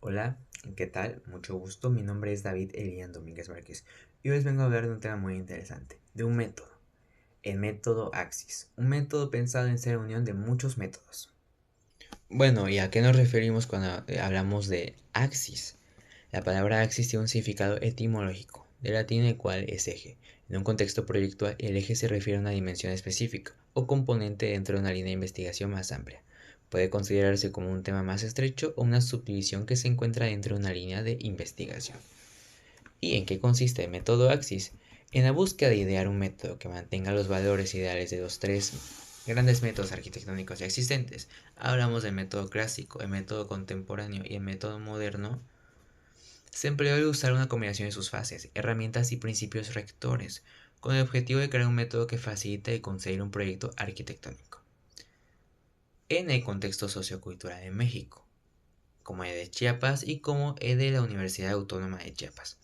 Hola, ¿qué tal? Mucho gusto. Mi nombre es David Elian Domínguez Márquez y hoy les vengo a hablar de un tema muy interesante, de un método, el método Axis, un método pensado en ser unión de muchos métodos. Bueno, ¿y a qué nos referimos cuando hablamos de Axis? La palabra Axis tiene un significado etimológico, del latín el cual es eje. En un contexto proyectual, el eje se refiere a una dimensión específica o componente dentro de una línea de investigación más amplia. Puede considerarse como un tema más estrecho o una subdivisión que se encuentra dentro de una línea de investigación. ¿Y en qué consiste el método Axis? En la búsqueda de idear un método que mantenga los valores ideales de los tres grandes métodos arquitectónicos ya existentes. Hablamos del método clásico, el método contemporáneo y el método moderno. Se empleó el usar una combinación de sus fases, herramientas y principios rectores, con el objetivo de crear un método que facilite y conseguir un proyecto arquitectónico. En el contexto sociocultural de México, como el de Chiapas y como el de la Universidad Autónoma de Chiapas.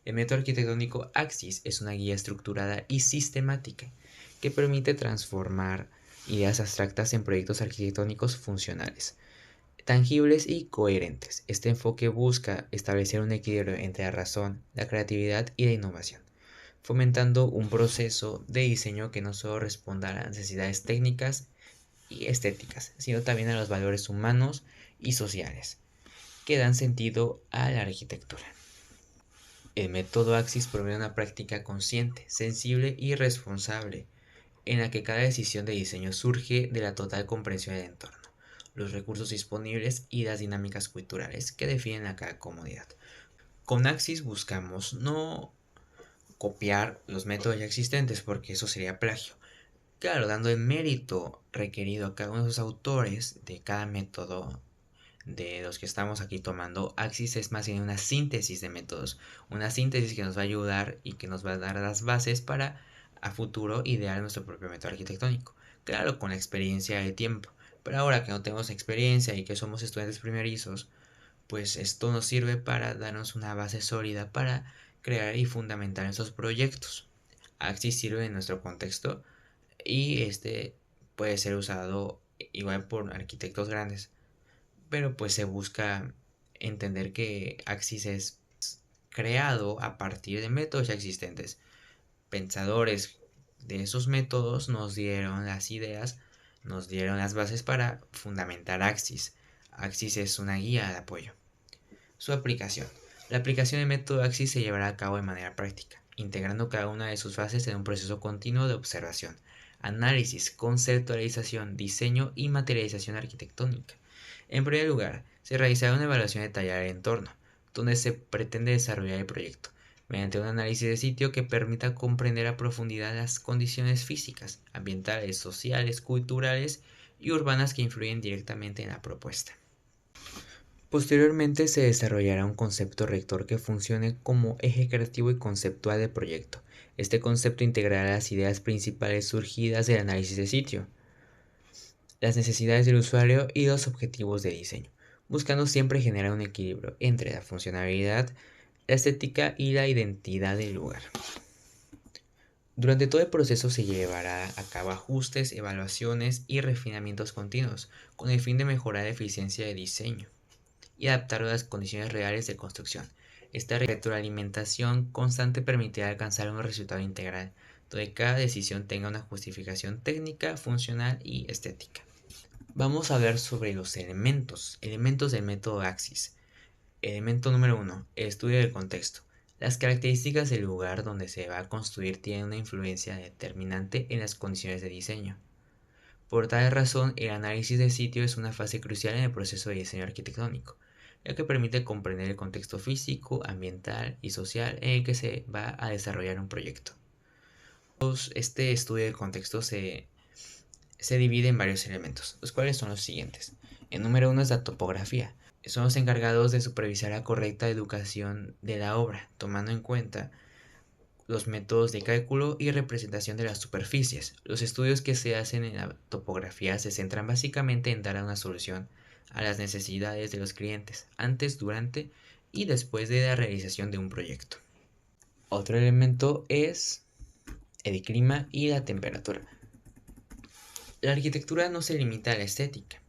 El método arquitectónico Axis es una guía estructurada y sistemática que permite transformar ideas abstractas en proyectos arquitectónicos funcionales, tangibles y coherentes. Este enfoque busca establecer un equilibrio entre la razón, la creatividad y la innovación, fomentando un proceso de diseño que no solo responda a las necesidades técnicas y estéticas, sino también a los valores humanos y sociales que dan sentido a la arquitectura. El método Axis promueve una práctica consciente, sensible y responsable, en la que cada decisión de diseño surge de la total comprensión del entorno, los recursos disponibles y las dinámicas culturales que definen a cada comunidad. Con Axis buscamos no copiar los métodos ya existentes, porque eso sería plagio. Claro, dando el mérito requerido a cada uno de los autores de cada método de los que estamos aquí tomando. Axis es más bien una síntesis de métodos, una síntesis que nos va a ayudar y que nos va a dar las bases para a futuro idear nuestro propio método arquitectónico. Claro, con la experiencia de tiempo, pero ahora que no tenemos experiencia y que somos estudiantes primerizos, pues esto nos sirve para darnos una base sólida para crear y fundamentar nuestros proyectos. Axis sirve en nuestro contexto y este puede ser usado igual por arquitectos grandes, pero pues se busca entender que Axis es creado a partir de métodos ya existentes. Pensadores de esos métodos nos dieron las ideas, nos dieron las bases para fundamentar Axis. Axis es una guía de apoyo. Su aplicación. La aplicación del método Axis se llevará a cabo de manera práctica, integrando cada una de sus fases en un proceso continuo de observación, análisis, conceptualización, diseño y materialización arquitectónica. En primer lugar, se realizará una evaluación detallada del entorno, donde se pretende desarrollar el proyecto, mediante un análisis de sitio que permita comprender a profundidad las condiciones físicas, ambientales, sociales, culturales y urbanas que influyen directamente en la propuesta. Posteriormente se desarrollará un concepto rector que funcione como eje creativo y conceptual del proyecto. Este concepto integrará las ideas principales surgidas del análisis de sitio, las necesidades del usuario y los objetivos de diseño, buscando siempre generar un equilibrio entre la funcionalidad, la estética y la identidad del lugar. Durante todo el proceso se llevará a cabo ajustes, evaluaciones y refinamientos continuos, con el fin de mejorar la eficiencia de diseño y adaptarlo a las condiciones reales de construcción. Esta retroalimentación constante permitirá alcanzar un resultado integral, donde cada decisión tenga una justificación técnica, funcional y estética. Vamos a hablar sobre los elementos del método Axis. Elemento número 1. El estudio del contexto. Las características del lugar donde se va a construir tienen una influencia determinante en las condiciones de diseño. Por tal razón, el análisis de sitio es una fase crucial en el proceso de diseño arquitectónico, ya que permite comprender el contexto físico, ambiental y social en el que se va a desarrollar un proyecto. Este estudio del contexto se divide en varios elementos, los cuales son los siguientes. El número 1 es la topografía. Son los encargados de supervisar la correcta educación de la obra, tomando en cuenta los métodos de cálculo y representación de las superficies. Los estudios que se hacen en la topografía se centran básicamente en dar una solución a las necesidades de los clientes antes, durante y después de la realización de un proyecto. Otro elemento es el clima y la temperatura. La arquitectura no se limita a la estética.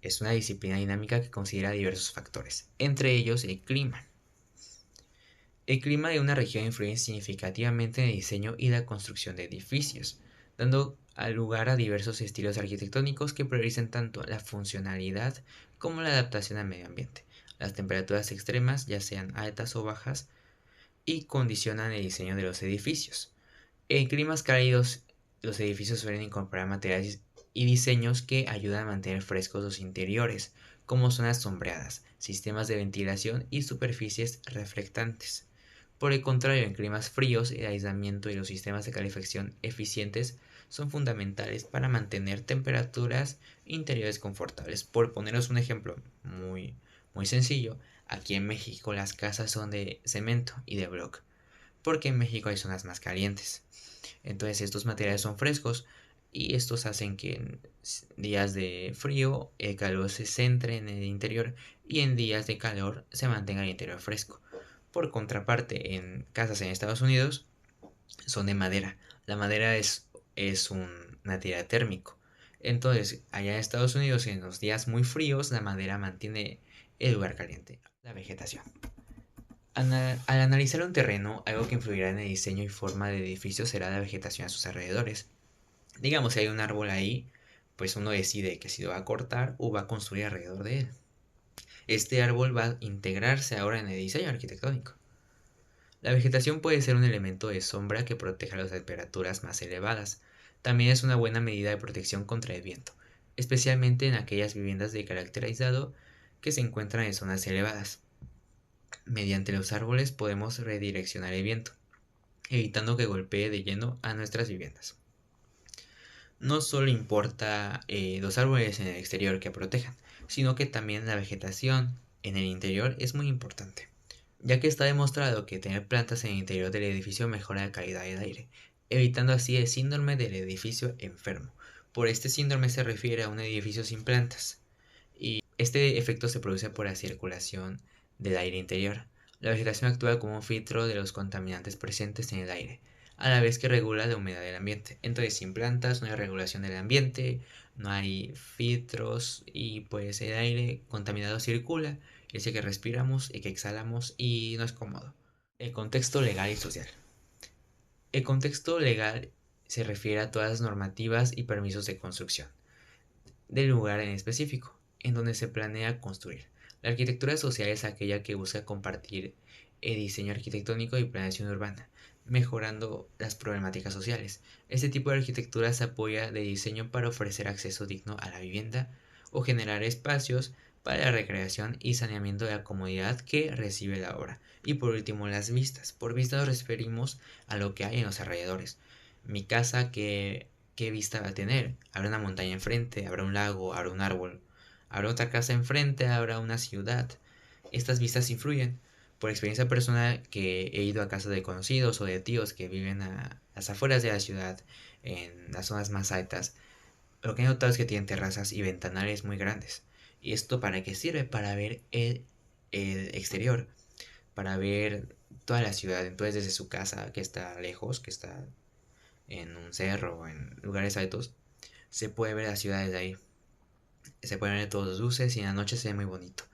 Es una disciplina dinámica que considera diversos factores, entre ellos el clima. El clima de una región influye significativamente en el diseño y la construcción de edificios, dando lugar a diversos estilos arquitectónicos que priorizan tanto la funcionalidad como la adaptación al medio ambiente. Las temperaturas extremas, ya sean altas o bajas, y condicionan el diseño de los edificios. En climas cálidos, los edificios suelen incorporar materiales y diseños que ayudan a mantener frescos los interiores, como zonas sombreadas, sistemas de ventilación y superficies reflectantes. Por el contrario, en climas fríos, el aislamiento y los sistemas de calefacción eficientes son fundamentales para mantener temperaturas interiores confortables. Por poneros un ejemplo muy sencillo, aquí en México las casas son de cemento y de bloque, porque en México hay zonas más calientes. Entonces estos materiales son frescos y estos hacen que en días de frío el calor se centre en el interior y en días de calor se mantenga el interior fresco. Por contraparte, en casas en Estados Unidos son de madera. La madera es un material térmico. Entonces, allá en Estados Unidos, en los días muy fríos, la madera mantiene el lugar caliente. La vegetación. Al analizar un terreno, algo que influirá en el diseño y forma del edificio será la vegetación a sus alrededores. Digamos, si hay un árbol ahí, pues uno decide que si lo va a cortar o va a construir alrededor de él. Este árbol va a integrarse ahora en el diseño arquitectónico. La vegetación puede ser un elemento de sombra que proteja las temperaturas más elevadas. También es una buena medida de protección contra el viento, especialmente en aquellas viviendas de carácter aislado que se encuentran en zonas elevadas. Mediante los árboles podemos redireccionar el viento, evitando que golpee de lleno a nuestras viviendas. No solo importa los árboles en el exterior que protejan, sino que también la vegetación en el interior es muy importante, ya que está demostrado que tener plantas en el interior del edificio mejora la calidad del aire, evitando así el síndrome del edificio enfermo. Por este síndrome se refiere a un edificio sin plantas, y este efecto se produce por la circulación del aire interior. La vegetación actúa como un filtro de los contaminantes presentes en el aire, a la vez que regula la humedad del ambiente. Entonces, sin plantas no hay regulación del ambiente, no hay filtros y pues el aire contaminado circula, ese que respiramos y que exhalamos y no es cómodo. El contexto legal y social. El contexto legal se refiere a todas las normativas y permisos de construcción del lugar en específico, en donde se planea construir. La arquitectura social es aquella que busca compartir el diseño arquitectónico y planeación urbana, mejorando las problemáticas sociales. Este tipo de arquitectura se apoya de diseño para ofrecer acceso digno a la vivienda o generar espacios para la recreación y saneamiento de la comunidad que recibe la obra. Y por último, las vistas. Por vistas nos referimos a lo que hay en los alrededores. Mi casa, ¿qué vista va a tener? Habrá una montaña enfrente, habrá un lago, habrá un árbol, habrá otra casa enfrente, habrá una ciudad. Estas vistas influyen. Por experiencia personal, que he ido a casa de conocidos o de tíos que viven a las afueras de la ciudad, en las zonas más altas, lo que he notado es que tienen terrazas y ventanales muy grandes. ¿Y esto para qué sirve? Para ver el exterior, para ver toda la ciudad. Entonces, desde su casa, que está lejos, que está en un cerro o en lugares altos, se puede ver las ciudades de ahí. Se pueden ver todas las luces y en la noche se ve muy bonito.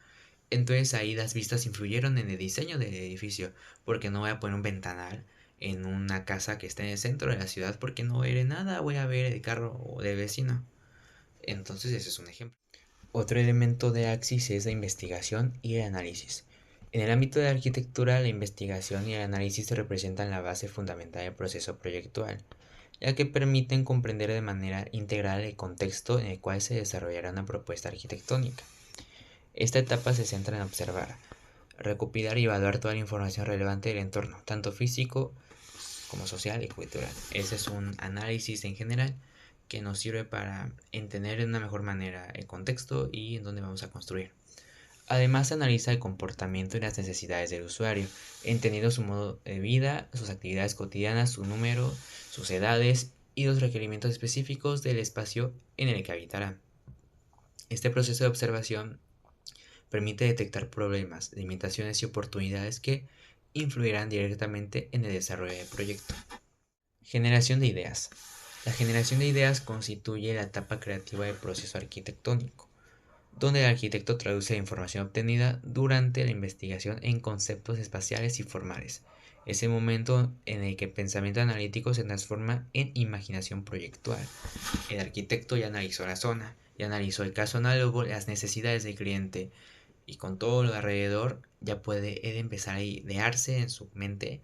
Entonces ahí las vistas influyeron en el diseño del edificio, porque no voy a poner un ventanal en una casa que está en el centro de la ciudad porque no veré nada, voy a ver el carro del vecino. Entonces ese es un ejemplo. Otro elemento de Axis es la investigación y el análisis. En el ámbito de la arquitectura, la investigación y el análisis representan la base fundamental del proceso proyectual, ya que permiten comprender de manera integral el contexto en el cual se desarrollará una propuesta arquitectónica. Esta etapa se centra en observar, recopilar y evaluar toda la información relevante del entorno, tanto físico como social y cultural. Ese es un análisis en general que nos sirve para entender de una mejor manera el contexto y en dónde vamos a construir. Además, se analiza el comportamiento y las necesidades del usuario, entendiendo su modo de vida, sus actividades cotidianas, su número, sus edades y los requerimientos específicos del espacio en el que habitará. Este proceso de observación permite detectar problemas, limitaciones y oportunidades que influirán directamente en el desarrollo del proyecto. Generación de ideas. La generación de ideas constituye la etapa creativa del proceso arquitectónico. donde el arquitecto traduce la información obtenida durante la investigación en conceptos espaciales y formales. Es el momento en el que el pensamiento analítico se transforma en imaginación proyectual. El arquitecto ya analizó la zona, ya analizó el caso análogo, las necesidades del cliente, y con todo lo alrededor ya puede él empezar a idearse en su mente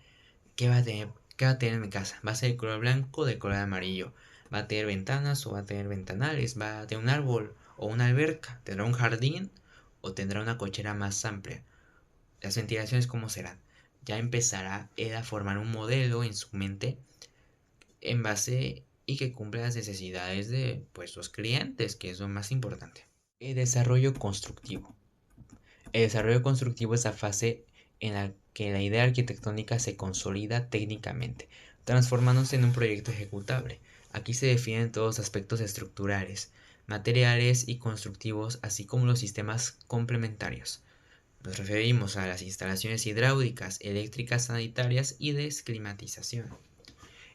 qué va a tener en mi casa. ¿Va a ser de color blanco o de color amarillo? ¿Va a tener ventanas o va a tener ventanales? ¿Va a tener un árbol o una alberca? ¿Tendrá un jardín o tendrá una cochera más amplia? Las ventilaciones, ¿cómo serán? Ya empezará él a formar un modelo en su mente en base y que cumpla las necesidades de pues, los clientes, que es lo más importante. El desarrollo constructivo. El desarrollo constructivo es la fase en la que la idea arquitectónica se consolida técnicamente, transformándose en un proyecto ejecutable. Aquí se definen todos los aspectos estructurales, materiales y constructivos, así como los sistemas complementarios. Nos referimos a las instalaciones hidráulicas, eléctricas, sanitarias y de climatización.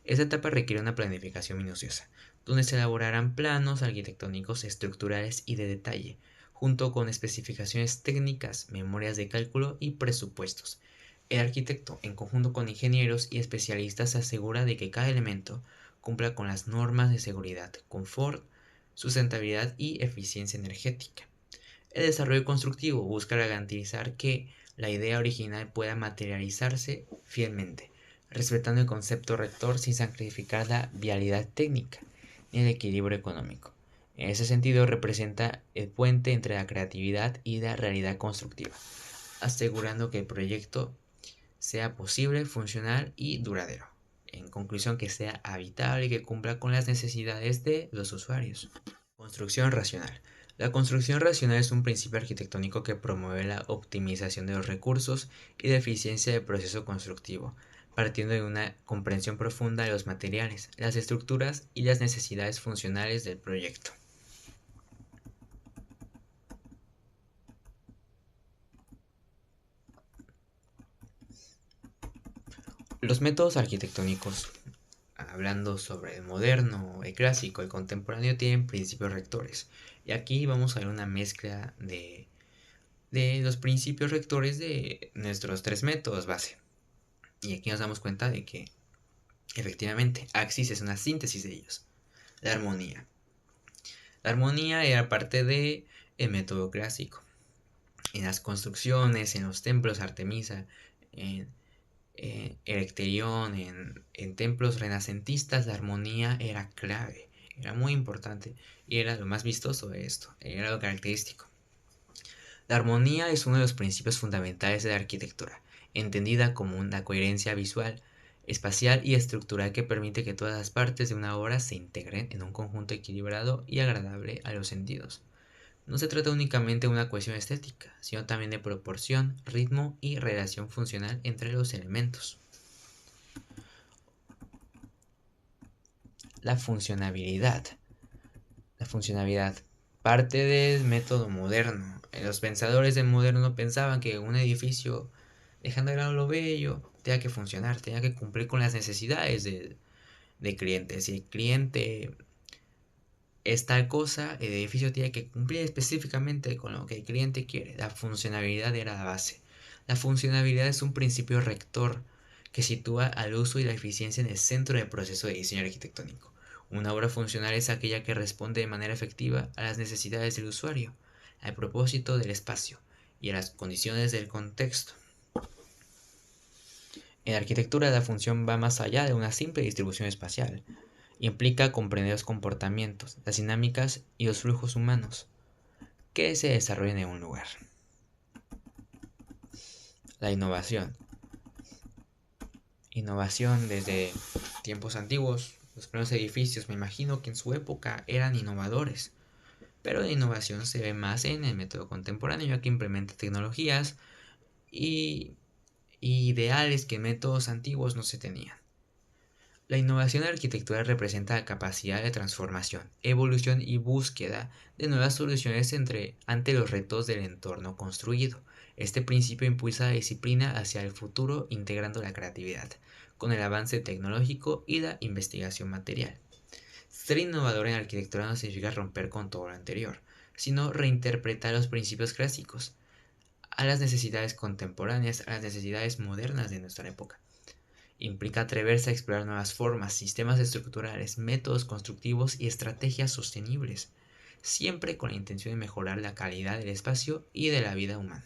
Esta etapa requiere una planificación minuciosa, donde se elaborarán planos arquitectónicos estructurales y de detalle, junto con especificaciones técnicas, memorias de cálculo y presupuestos. El arquitecto, en conjunto con ingenieros y especialistas, se asegura de que cada elemento cumpla con las normas de seguridad, confort, sustentabilidad y eficiencia energética. El desarrollo constructivo busca garantizar que la idea original pueda materializarse fielmente, respetando el concepto rector sin sacrificar la vialidad técnica ni el equilibrio económico. En ese sentido, representa el puente entre la creatividad y la realidad constructiva, asegurando que el proyecto sea posible, funcional y duradero. En conclusión, que sea habitable y que cumpla con las necesidades de los usuarios. Construcción racional. La construcción racional es un principio arquitectónico que promueve la optimización de los recursos y la eficiencia del proceso constructivo, partiendo de una comprensión profunda de los materiales, las estructuras y las necesidades funcionales del proyecto. Los métodos arquitectónicos, hablando sobre el moderno, el clásico, el contemporáneo, tienen principios rectores. Y aquí vamos a ver una mezcla de los principios rectores de nuestros tres métodos base. Y aquí nos damos cuenta de que efectivamente Axis es una síntesis de ellos. La armonía. La armonía era parte del método clásico. En las construcciones, en los templos Artemisa, en Erecterión, en templos renacentistas, la armonía era clave, era muy importante y era lo más vistoso de esto, era lo característico. La armonía es uno de los principios fundamentales de la arquitectura, entendida como una coherencia visual, espacial y estructural que permite que todas las partes de una obra se integren en un conjunto equilibrado y agradable a los sentidos. No se trata únicamente de una cuestión estética, sino también de proporción, ritmo y relación funcional entre los elementos. La funcionabilidad. La funcionalidad parte del método moderno. Los pensadores del moderno pensaban que un edificio, dejando de lado lo bello, tenía que funcionar, tenía que cumplir con las necesidades del cliente. Si el cliente es tal cosa, el edificio tiene que cumplir específicamente con lo que el cliente quiere. La funcionalidad era la base. La funcionalidad es un principio rector que sitúa al uso y la eficiencia en el centro del proceso de diseño arquitectónico. Una obra funcional es aquella que responde de manera efectiva a las necesidades del usuario, al propósito del espacio y a las condiciones del contexto. En la arquitectura, la función va más allá de una simple distribución espacial. Implica comprender los comportamientos, las dinámicas y los flujos humanos que se desarrollan en un lugar. La innovación. Innovación desde tiempos antiguos. Los primeros edificios, me imagino que en su época eran innovadores, pero la innovación se ve más en el método contemporáneo, ya que implementa tecnologías y ideales que en métodos antiguos no se tenían. La innovación en la arquitectura representa la capacidad de transformación, evolución y búsqueda de nuevas soluciones ante los retos del entorno construido. Este principio impulsa la disciplina hacia el futuro, integrando la creatividad con el avance tecnológico y la investigación material. Ser innovador en arquitectura no significa romper con todo lo anterior, sino reinterpretar los principios clásicos a las necesidades contemporáneas, a las necesidades modernas de nuestra época. Implica atreverse a explorar nuevas formas, sistemas estructurales, métodos constructivos y estrategias sostenibles, siempre con la intención de mejorar la calidad del espacio y de la vida humana.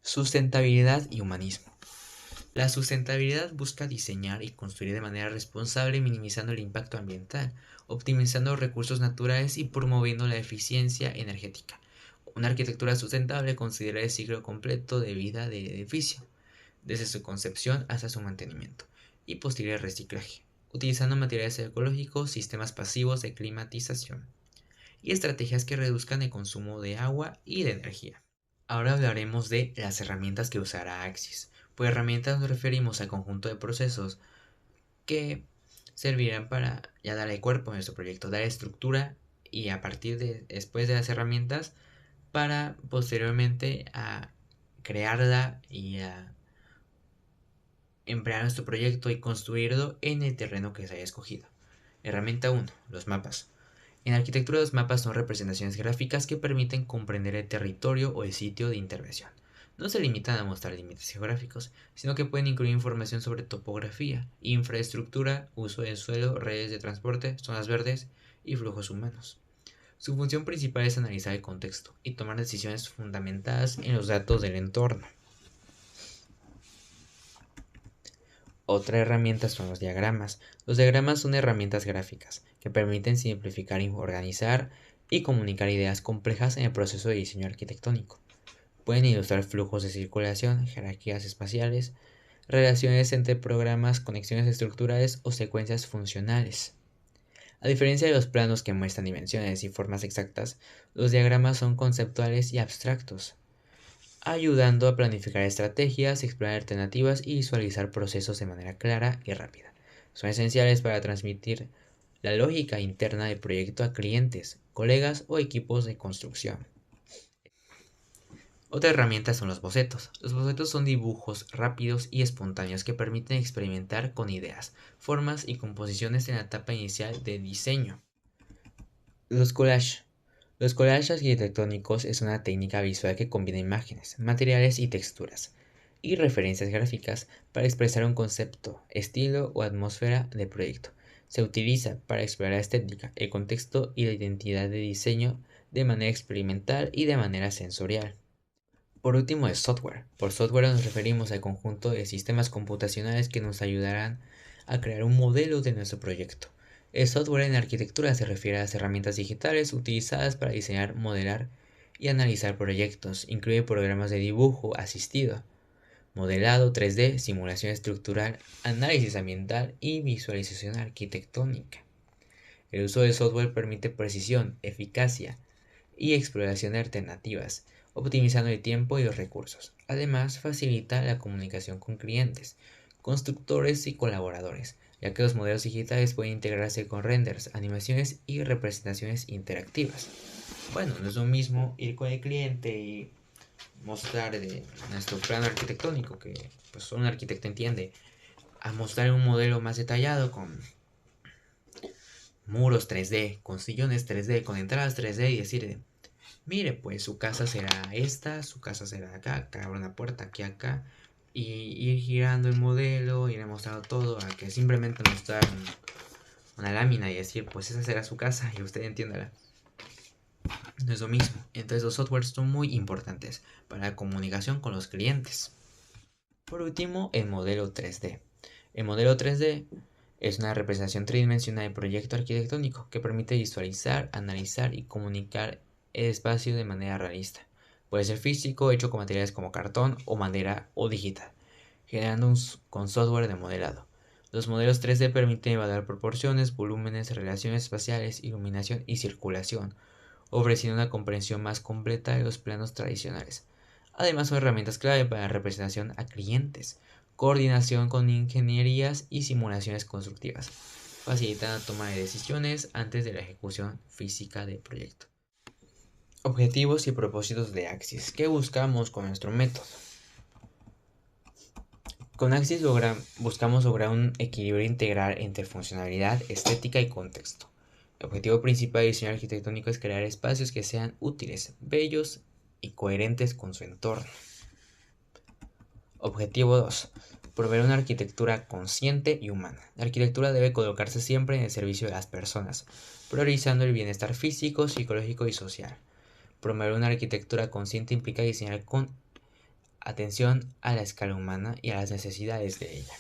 Sustentabilidad y humanismo. La sustentabilidad busca diseñar y construir de manera responsable, minimizando el impacto ambiental, optimizando los recursos naturales y promoviendo la eficiencia energética. Una arquitectura sustentable considera el ciclo completo de vida del edificio, desde su concepción hasta su mantenimiento y posterior reciclaje, utilizando materiales ecológicos, sistemas pasivos de climatización y estrategias que reduzcan el consumo de agua y de energía. Ahora hablaremos de las herramientas que usará Axis. Por herramientas nos referimos al conjunto de procesos que servirán para ya darle cuerpo a nuestro proyecto, dar estructura y a partir de después de las herramientas para posteriormente a crearla y a emplear nuestro proyecto y construirlo en el terreno que se haya escogido. Herramienta 1. Los mapas. En arquitectura los mapas son representaciones gráficas que permiten comprender el territorio o el sitio de intervención. No se limitan a mostrar límites geográficos, sino que pueden incluir información sobre topografía, infraestructura, uso del suelo, redes de transporte, zonas verdes y flujos humanos. Su función principal es analizar el contexto y tomar decisiones fundamentadas en los datos del entorno. Otra herramienta son los diagramas. Los diagramas son herramientas gráficas que permiten simplificar, organizar y comunicar ideas complejas en el proceso de diseño arquitectónico. Pueden ilustrar flujos de circulación, jerarquías espaciales, relaciones entre programas, conexiones estructurales o secuencias funcionales. A diferencia de los planos que muestran dimensiones y formas exactas, los diagramas son conceptuales y abstractos, ayudando a planificar estrategias, explorar alternativas y visualizar procesos de manera clara y rápida. Son esenciales para transmitir la lógica interna del proyecto a clientes, colegas o equipos de construcción. Otra herramienta son los bocetos. Los bocetos son dibujos rápidos y espontáneos que permiten experimentar con ideas, formas y composiciones en la etapa inicial de diseño. Los collages. Los collages arquitectónicos es una técnica visual que combina imágenes, materiales y texturas, y referencias gráficas para expresar un concepto, estilo o atmósfera de proyecto. Se utiliza para explorar la estética, el contexto y la identidad de diseño de manera experimental y de manera sensorial. Por último, el software. Por software nos referimos al conjunto de sistemas computacionales que nos ayudarán a crear un modelo de nuestro proyecto. El software en arquitectura se refiere a las herramientas digitales utilizadas para diseñar, modelar y analizar proyectos. Incluye programas de dibujo asistido, modelado 3D, simulación estructural, análisis ambiental y visualización arquitectónica. El uso del software permite precisión, eficacia y exploración de alternativas, optimizando el tiempo y los recursos. Además, facilita la comunicación con clientes, constructores y colaboradores, ya que los modelos digitales pueden integrarse con renders, animaciones y representaciones interactivas. Bueno, no es lo mismo ir con el cliente y mostrar nuestro plano arquitectónico, que pues solo un arquitecto entiende, a mostrar un modelo más detallado con muros 3D, con sillones 3D, con entradas 3D y decir, mire, pues su casa será esta, su casa será acá, abre una puerta aquí, acá, y ir girando el modelo, ir mostrando todo, a que simplemente mostrar una lámina y decir, pues esa será su casa y usted entiéndala. No es lo mismo. Entonces los softwares son muy importantes para la comunicación con los clientes. Por último, el modelo 3D. El modelo 3D es una representación tridimensional del proyecto arquitectónico que permite visualizar, analizar y comunicar el espacio de manera realista. Puede ser físico, hecho con materiales como cartón o madera o digital, generando con software de modelado. Los modelos 3D permiten evaluar proporciones, volúmenes, relaciones espaciales, iluminación y circulación, ofreciendo una comprensión más completa de los planos tradicionales. Además, son herramientas clave para la representación a clientes, coordinación con ingenierías y simulaciones constructivas. Facilitan la toma de decisiones antes de la ejecución física del proyecto. Objetivos y propósitos de Axis. ¿Qué buscamos con nuestro método? Con Axis buscamos lograr un equilibrio integral entre funcionalidad, estética y contexto. El objetivo principal del diseño arquitectónico es crear espacios que sean útiles, bellos y coherentes con su entorno. Objetivo 2. Proveer una arquitectura consciente y humana. La arquitectura debe colocarse siempre en el servicio de las personas, priorizando el bienestar físico, psicológico y social. Promover una arquitectura consciente implica diseñar con atención a la escala humana y a las necesidades de ella.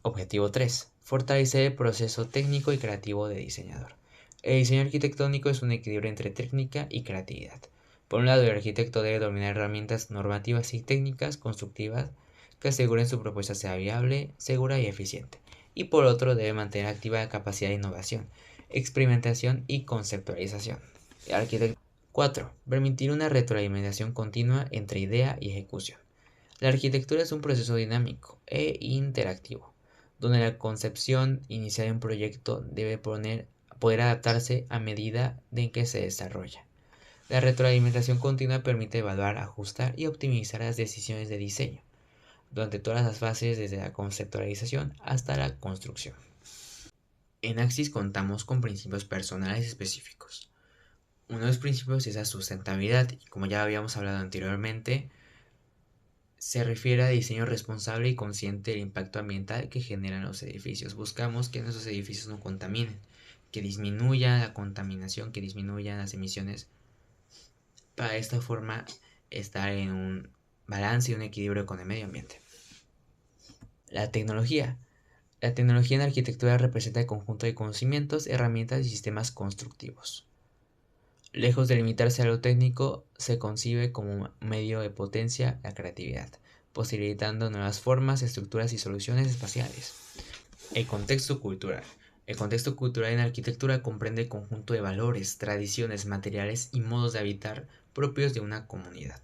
Objetivo 3. Fortalecer el proceso técnico y creativo de diseñador. El diseño arquitectónico es un equilibrio entre técnica y creatividad. Por un lado, el arquitecto debe dominar herramientas normativas y técnicas constructivas que aseguren su propuesta sea viable, segura y eficiente. Y por otro, debe mantener activa la capacidad de innovación, experimentación y conceptualización. 4. Permitir una retroalimentación continua entre idea y ejecución. La arquitectura es un proceso dinámico e interactivo, donde la concepción inicial de un proyecto debe poder adaptarse a medida de que se desarrolla. La retroalimentación continua permite evaluar, ajustar y optimizar las decisiones de diseño durante todas las fases, desde la conceptualización hasta la construcción. En Axis contamos con principios personales específicos. Uno de los principios es la sustentabilidad, y como ya habíamos hablado anteriormente, se refiere a diseño responsable y consciente del impacto ambiental que generan los edificios. Buscamos que nuestros edificios no contaminen, que disminuya la contaminación, que disminuyan las emisiones, para de esta forma estar en un balance y un equilibrio con el medio ambiente. La tecnología. La tecnología en arquitectura representa el conjunto de conocimientos, herramientas y sistemas constructivos. Lejos de limitarse a lo técnico, se concibe como un medio de potencia la creatividad, posibilitando nuevas formas, estructuras y soluciones espaciales. El contexto cultural. El contexto cultural en arquitectura comprende el conjunto de valores, tradiciones, materiales y modos de habitar propios de una comunidad.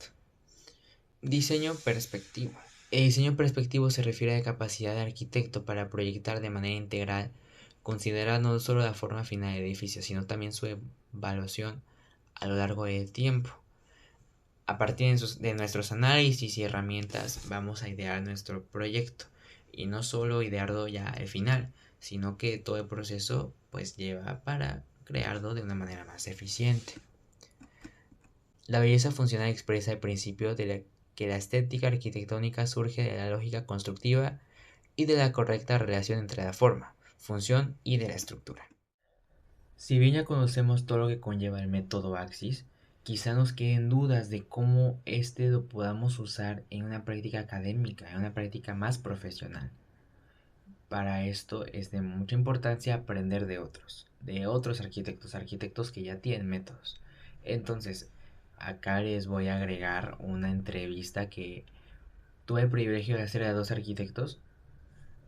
Diseño perspectivo. El diseño perspectivo se refiere a la capacidad del arquitecto para proyectar de manera integral, considerando no solo la forma final del edificio, sino también su evaluación a lo largo del tiempo. A partir de nuestros análisis y herramientas vamos a idear nuestro proyecto, y no solo idearlo ya al final, sino que todo el proceso pues lleva para crearlo de una manera más eficiente. La belleza funcional expresa el principio de que la estética arquitectónica surge de la lógica constructiva y de la correcta relación entre la forma, función y de la estructura. Si bien ya conocemos todo lo que conlleva el método Axis, quizá nos queden dudas de cómo este lo podamos usar en una práctica académica, en una práctica más profesional. Para esto es de mucha importancia aprender de otros arquitectos que ya tienen métodos. Entonces, acá les voy a agregar una entrevista que tuve el privilegio de hacer a 2 arquitectos,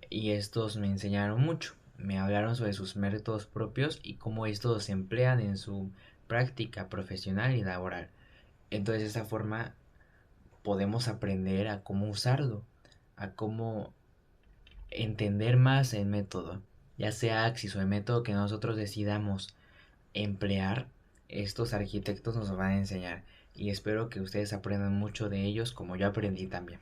y estos me enseñaron mucho. Me hablaron sobre sus métodos propios y cómo estos se emplean en su práctica profesional y laboral. Entonces, de esta forma podemos aprender a cómo usarlo, a cómo entender más el método, ya sea Axis o el método que nosotros decidamos emplear. Estos arquitectos nos van a enseñar, y espero que ustedes aprendan mucho de ellos como yo aprendí también.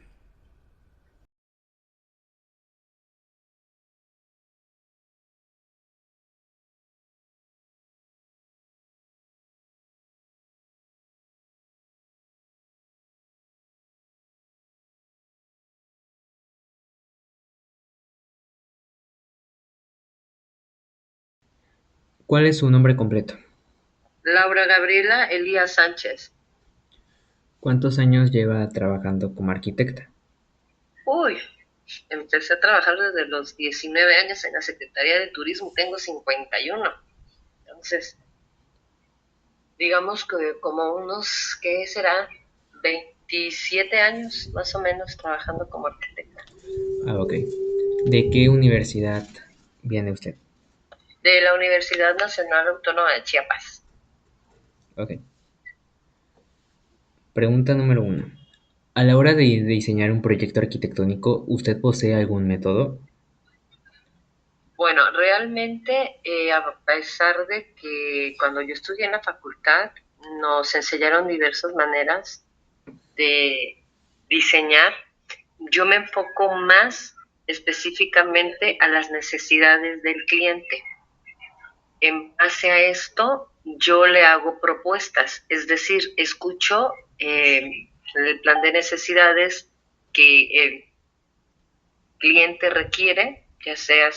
¿Cuál es su nombre completo? Laura Gabriela Elías Sánchez. ¿Cuántos años lleva trabajando como arquitecta? Uy, empecé a trabajar desde los 19 años en la Secretaría de Turismo, tengo 51. Entonces, digamos que como unos, ¿qué será? 27 años más o menos trabajando como arquitecta. Ah, ok. ¿De qué universidad viene usted? De la Universidad Nacional Autónoma de Chiapas. Ok. Pregunta número 1. A la hora de diseñar un proyecto arquitectónico, ¿usted posee algún método? Bueno, realmente, a pesar de que cuando yo estudié en la facultad nos enseñaron diversas maneras de diseñar, yo me enfoco más específicamente a las necesidades del cliente. En base a esto, yo le hago propuestas, es decir, escucho el plan de necesidades que el cliente requiere, ya sea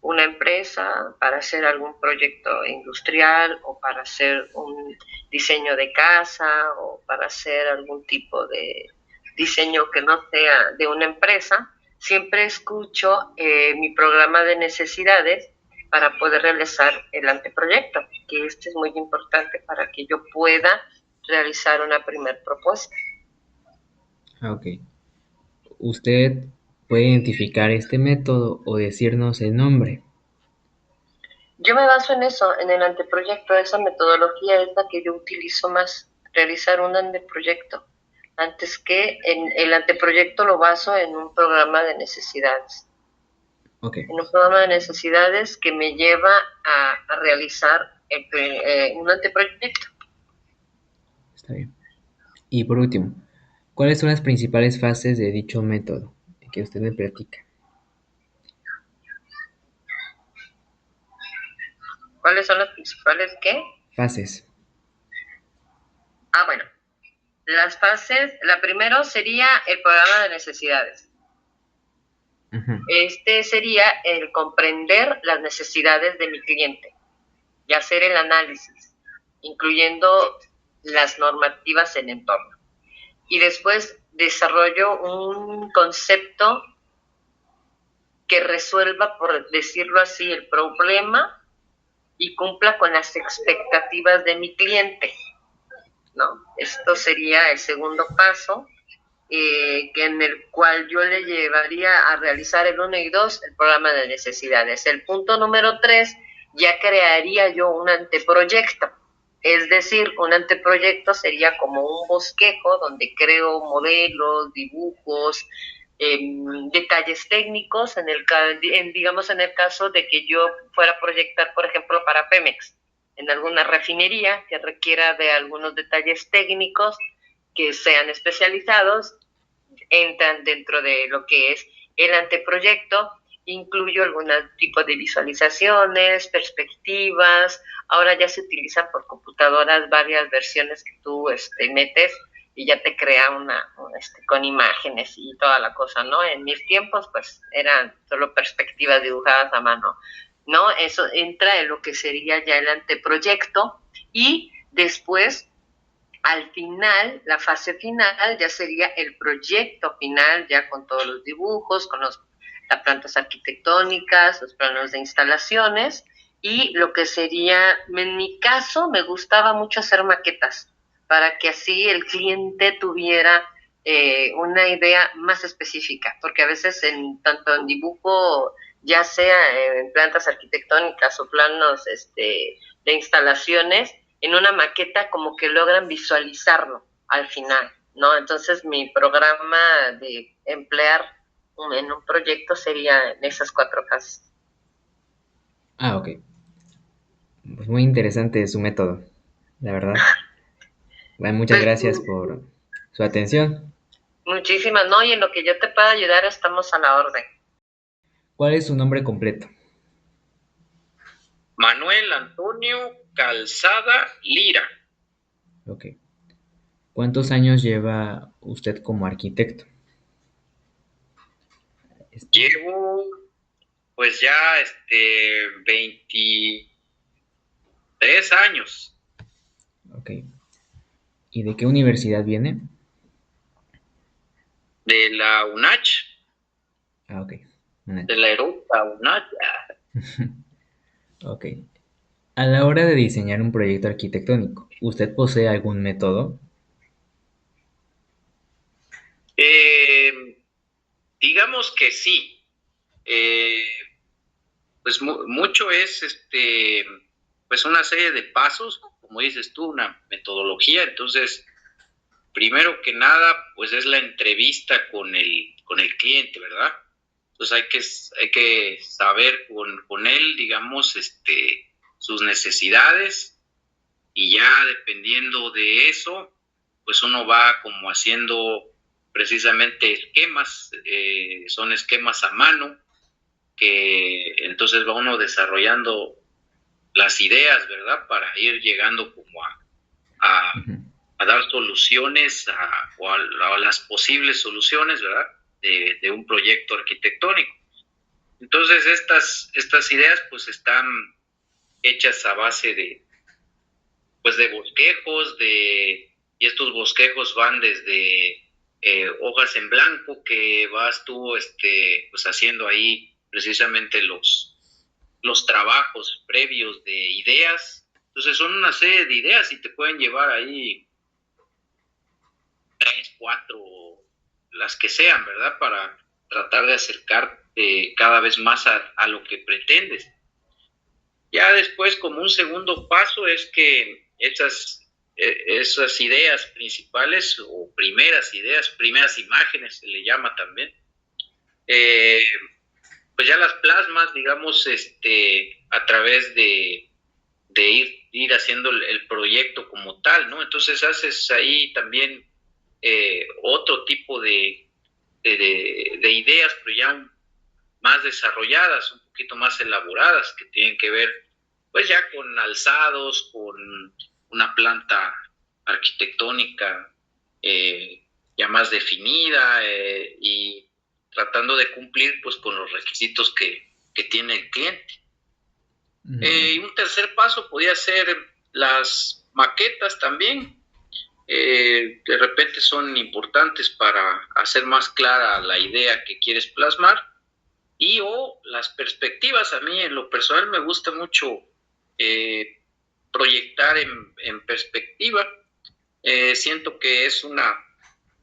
una empresa para hacer algún proyecto industrial o para hacer un diseño de casa o para hacer algún tipo de diseño que no sea de una empresa, siempre escucho mi programa de necesidades para poder realizar el anteproyecto, que este es muy importante para que yo pueda realizar una primer propuesta. Ah, ok. ¿Usted puede identificar este método o decirnos el nombre? Yo me baso en eso, en el anteproyecto, esa metodología es la que yo utilizo más, realizar un anteproyecto, antes que en el anteproyecto lo baso en un programa de necesidades, Ok, en un programa de necesidades que me lleva a realizar un anteproyecto. está bien. Y por último, ¿cuáles son las principales fases de dicho método que usted me platica? ¿Cuáles son las principales qué? Fases. Bueno, las fases, la primera sería el programa de necesidades. Ujú. Este sería el comprender las necesidades de mi cliente y hacer el análisis, incluyendo las normativas en entorno. Y después desarrollo un concepto que resuelva, por decirlo así, el problema y cumpla con las expectativas de mi cliente, ¿no? Esto sería el segundo paso, en el cual yo le llevaría a realizar el 1 y 2 el programa de necesidades. El punto número 3, ya crearía yo un anteproyecto. Es decir, un anteproyecto sería como un bosquejo donde creo modelos, dibujos, detalles técnicos, digamos en el caso de que yo fuera a proyectar, por ejemplo, para Pemex, en alguna refinería que requiera de algunos detalles técnicos que sean especializados, entran dentro de lo que es el anteproyecto. Incluyo algún tipo de visualizaciones, perspectivas. Ahora ya se utilizan por computadoras varias versiones que tú metes y ya te crea con imágenes y toda la cosa, ¿no? En mis tiempos, pues, eran solo perspectivas dibujadas a mano, ¿no? Eso entra en lo que sería ya el anteproyecto y después al final, la fase final ya sería el proyecto final, ya con todos los dibujos, con las plantas arquitectónicas, los planos de instalaciones y lo que sería, en mi caso, me gustaba mucho hacer maquetas para que así el cliente tuviera una idea más específica, porque a veces tanto en dibujo, ya sea en plantas arquitectónicas o planos de instalaciones, en una maqueta como que logran visualizarlo al final, ¿no? Entonces mi programa de emplear en un proyecto sería en esas 4 fases. Ah, ok. Pues muy interesante su método, la verdad. Bueno, muchas Pues gracias por su atención. muchísimas, ¿no? Y en lo que yo te pueda ayudar estamos a la orden. ¿Cuál es su nombre completo? Manuel Antonio Calzada Lira. Ok. ¿Cuántos años lleva usted como arquitecto? Llevo pues ya 23 años. Ok. ¿Y de qué universidad viene? De la UNACH, Ah, ok. de la Europa UNACH. Ok. A la hora de diseñar un proyecto arquitectónico, ¿usted posee algún método? Digamos que sí. Eh, pues mucho es pues una serie de pasos, como dices tú, una metodología. Entonces, primero que nada, pues es la entrevista con el cliente, ¿verdad? Entonces hay que saber con él, digamos, sus necesidades, y ya dependiendo de eso, pues uno va como haciendo precisamente esquemas, son esquemas a mano, que entonces va uno desarrollando las ideas, ¿verdad? Para ir llegando como a, a dar soluciones o a las posibles soluciones, ¿verdad? De un proyecto arquitectónico. Entonces estas ideas pues están hechas a base de bosquejos, y estos bosquejos van desde hojas en blanco que vas tú pues haciendo ahí precisamente los trabajos previos de ideas. Entonces son una serie de ideas y te pueden llevar ahí 3, 4, las que sean, ¿verdad? Para tratar de acercarte cada vez más a lo que pretendes. Ya después, como un segundo paso, es que esas ideas principales o primeras ideas, primeras imágenes se le llama también, pues ya las plasmas, digamos, a través de ir haciendo el proyecto como tal, ¿no? Entonces haces ahí también otro tipo de ideas, pero ya más desarrolladas, un poquito más elaboradas, que tienen que ver pues ya con alzados, con una planta arquitectónica ya más definida y tratando de cumplir pues con los requisitos que tiene el cliente. Y un tercer paso podría ser las maquetas también. De repente son importantes para hacer más clara la idea que quieres plasmar, y o las perspectivas. A mí en lo personal me gusta mucho proyectar en perspectiva. Siento que es una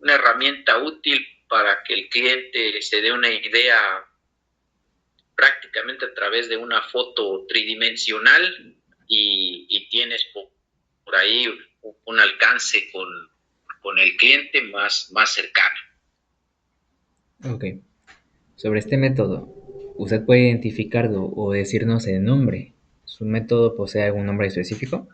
herramienta útil para que el cliente se dé una idea prácticamente a través de una foto tridimensional, y tienes por ahí un alcance con el cliente más cercano. Ok. Sobre este método, ¿usted puede identificarlo o decirnos el nombre? ¿Su método posee algún nombre específico?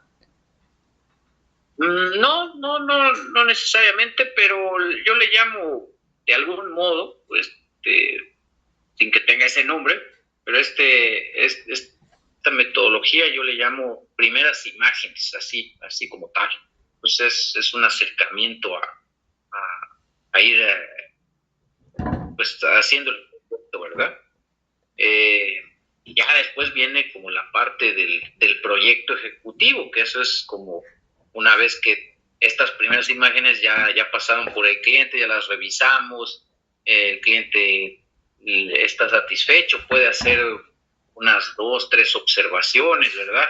No necesariamente, pero yo le llamo de algún modo, pues, sin que tenga ese nombre, pero esta metodología yo le llamo primeras imágenes, así como tal. Pues es un acercamiento a ir pues haciendo el proyecto, ¿verdad? Y ya después viene como la parte del proyecto ejecutivo, que eso es como una vez que estas primeras imágenes ya pasaron por el cliente, ya las revisamos, el cliente está satisfecho, puede hacer unas 2, 3 observaciones, ¿verdad?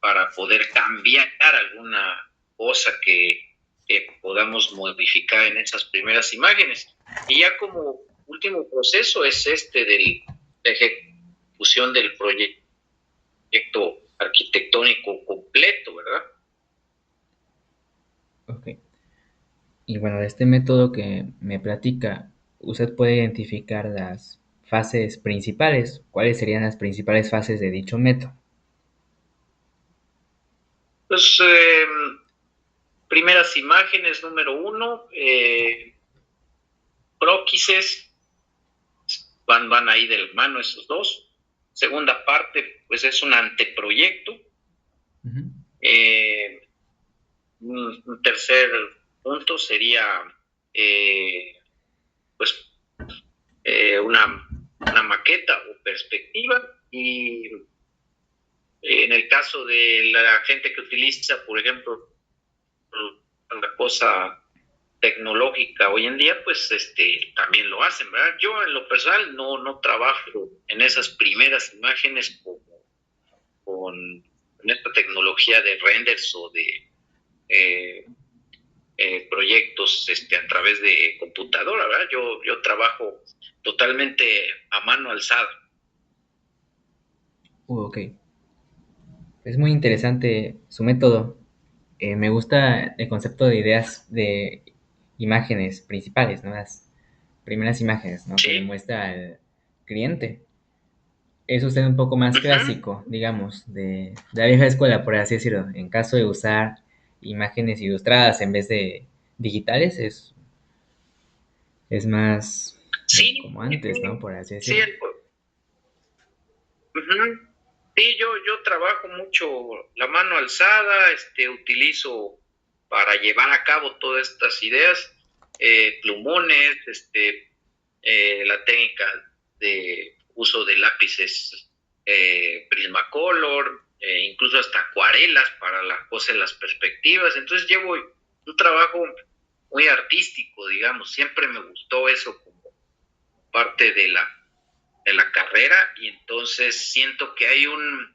Para poder cambiar alguna cosa que podamos modificar en esas primeras imágenes. Y ya como último proceso es de ejecución del proyecto arquitectónico completo, ¿verdad? Ok. Y bueno, de este método que me platica, usted puede identificar las fases principales. ¿Cuáles serían las principales fases de dicho método? Pues primeras imágenes, número 1, próquises, van ahí del mano esos dos. Segunda parte, pues es un anteproyecto. Un tercer punto sería pues una maqueta o perspectiva, y en el caso de la gente que utiliza, por ejemplo, la cosa tecnológica hoy en día, pues también lo hacen, ¿verdad? Yo en lo personal no trabajo en esas primeras imágenes con esta tecnología de renders o de proyectos a través de computadora, ¿verdad? Yo trabajo totalmente a mano alzada. Ok. Es muy interesante su método. Me gusta el concepto de ideas de imágenes principales, ¿no? Las primeras imágenes, ¿no? Sí. Que le muestra al cliente. Es usted un poco más clásico, digamos, de la vieja escuela, por así decirlo. En caso de usar imágenes ilustradas en vez de digitales, es más sí, como antes, ¿no? Por así sí. decirlo. Sí, yo trabajo mucho la mano alzada, utilizo para llevar a cabo todas estas ideas, plumones, la técnica de uso de lápices Prismacolor, incluso hasta acuarelas para la cosa de las perspectivas. Entonces llevo un trabajo muy artístico, digamos, siempre me gustó eso como parte de la carrera y entonces siento que hay un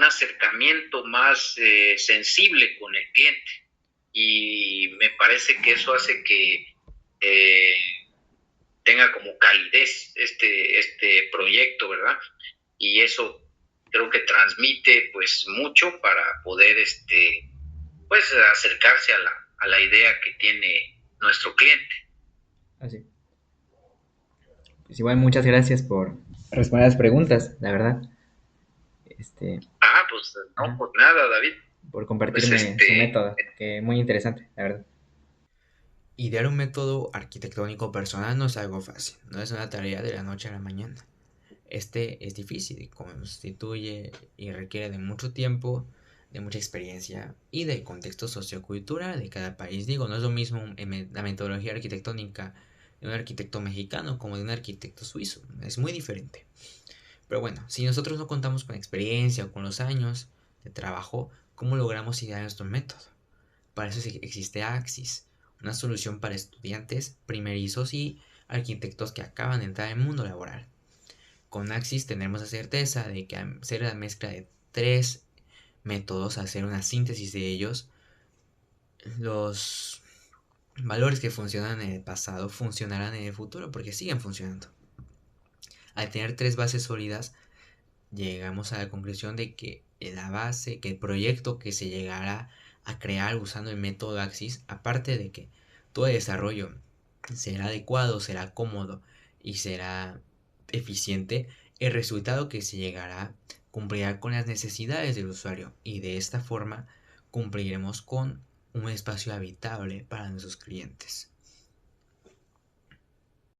acercamiento más sensible con el cliente y me parece que eso hace que eh, tenga como calidez este proyecto, ¿verdad? Y eso creo que transmite pues mucho para poder pues acercarse a la idea que tiene nuestro cliente. Así. Pues igual muchas gracias por responder las preguntas, la verdad. Este, Pues no, ajá, pues nada, David. por Pues compartirme su método, que muy interesante, la verdad. Idear un método arquitectónico personal no es algo fácil, no es una tarea de la noche a la mañana. Este es difícil, constituye y requiere de mucho tiempo, de mucha experiencia y del contexto sociocultural de cada país. Digo, no es lo mismo la metodología arquitectónica de un arquitecto mexicano como de un arquitecto suizo, es muy diferente. Pero bueno, si nosotros no contamos con experiencia o con los años de trabajo, ¿cómo logramos idear nuestro método? Para eso existe Axis, una solución para estudiantes primerizos y arquitectos que acaban de entrar en el mundo laboral. Con Axis tenemos la certeza de que al ser la mezcla de tres métodos, hacer una síntesis de ellos, los valores que funcionan en el pasado funcionarán en el futuro porque siguen funcionando. Al tener tres bases sólidas, llegamos a la conclusión de que la base, que el proyecto que se llegará a crear usando el método Axis, aparte de que todo el desarrollo será adecuado, será cómodo y será eficiente, el resultado que se llegará cumplirá con las necesidades del usuario y de esta forma cumpliremos con un espacio habitable para nuestros clientes.